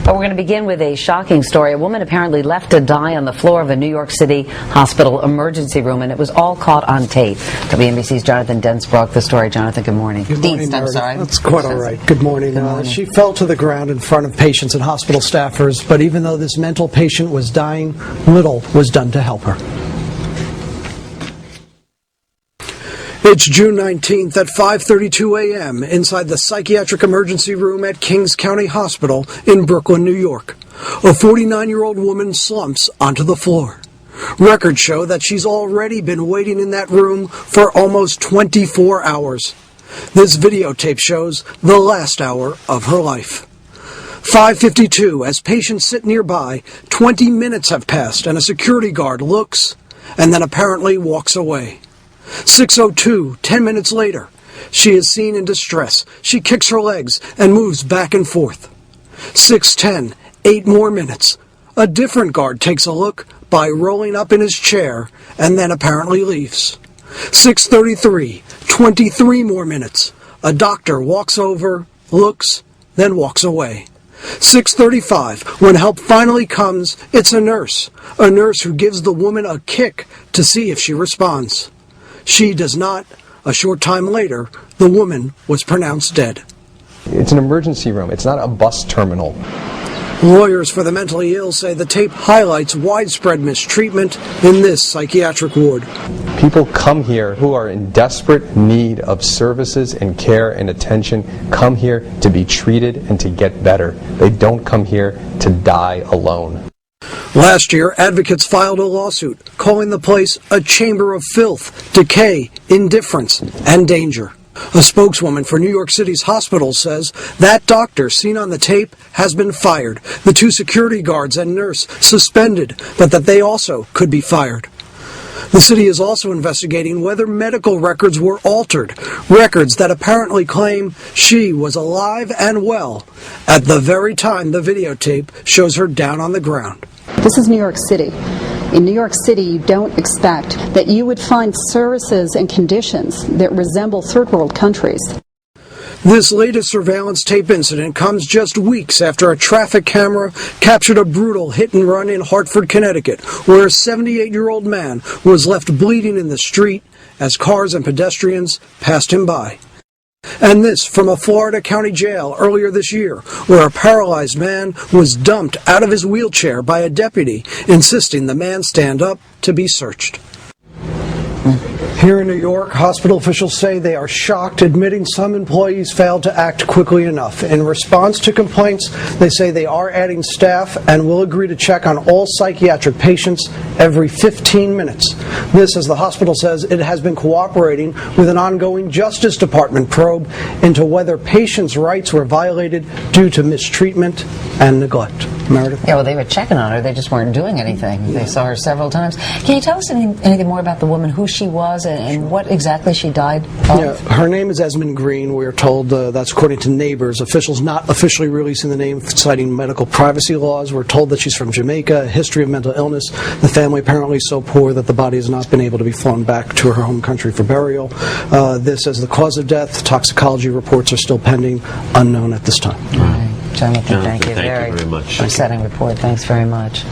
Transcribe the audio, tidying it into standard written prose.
But we're going to begin with a shocking story. A woman apparently left to die on the floor of a New York City hospital emergency room, and it was all caught on tape. WNBC's Jonathan Dents broke the story. Jonathan, good morning. Good morning, I'm sorry. That's quite all right. Good morning. Good morning. She fell to the ground in front of patients and hospital staffers, but even though this mental patient was dying, little was done to help her. It's June 19th at 5:32 a.m. inside the psychiatric emergency room at Kings County Hospital in Brooklyn, New York. A 49-year-old woman slumps onto the floor. Records show that she's already been waiting in that room for almost 24 hours. This videotape shows the last hour of her life. 5:52, as patients sit nearby, 20 minutes have passed and a security guard looks and then apparently walks away. 6:02, 10 minutes later, she is seen in distress. She kicks her legs and moves back and forth. 6:10, 8 more minutes. A different guard takes a look by rolling up in his chair and then apparently leaves. 6:33, 23 more minutes. A doctor walks over, looks, then walks away. 6:35, when help finally comes, it's a nurse who gives the woman a kick to see if she responds. She does not. A short time later, the woman was pronounced dead. It's an emergency room. It's not a bus terminal. Lawyers for the mentally ill say the tape highlights widespread mistreatment in this psychiatric ward. People come here who are in desperate need of services and care and attention, come here to be treated and to get better. They don't come here to die alone. Last year, advocates filed a lawsuit calling the place a chamber of filth, decay, indifference, and danger. A spokeswoman for New York City's hospital says that doctor seen on the tape has been fired, the 2 security guards and nurse suspended, but that they also could be fired. The city is also investigating whether medical records were altered, records that apparently claim she was alive and well at the very time the videotape shows her down on the ground. This is New York City. In New York City, you don't expect that you would find services and conditions that resemble third world countries. This latest surveillance tape incident comes just weeks after a traffic camera captured a brutal hit and run in Hartford, Connecticut, where a 78-year-old man was left bleeding in the street as cars and pedestrians passed him by. And this from a Florida county jail earlier this year, where a paralyzed man was dumped out of his wheelchair by a deputy, insisting the man stand up to be searched. Here in New York, hospital officials say they are shocked, admitting some employees failed to act quickly enough. In response to complaints, they say they are adding staff and will agree to check on all psychiatric patients every 15 minutes. This, as the hospital says, it has been cooperating with an ongoing Justice Department probe into whether patients' rights were violated due to mistreatment and neglect. Meredith? Yeah, well, they were checking on her. They just weren't doing anything. They saw her several times. Can you tell us anything more about the woman, who she was, and what exactly she died of? Yeah, her name is Esmin Green. We're told that's according to neighbors. Officials not officially releasing the name, citing medical privacy laws. We're told that she's from Jamaica, a history of mental illness. The family apparently so poor that the body has not been able to be flown back to her home country for burial. This as the cause of death. Toxicology reports are still pending, unknown at this time. All right. Jonathan, thank you. Thank you very much. Upsetting report. Thanks very much.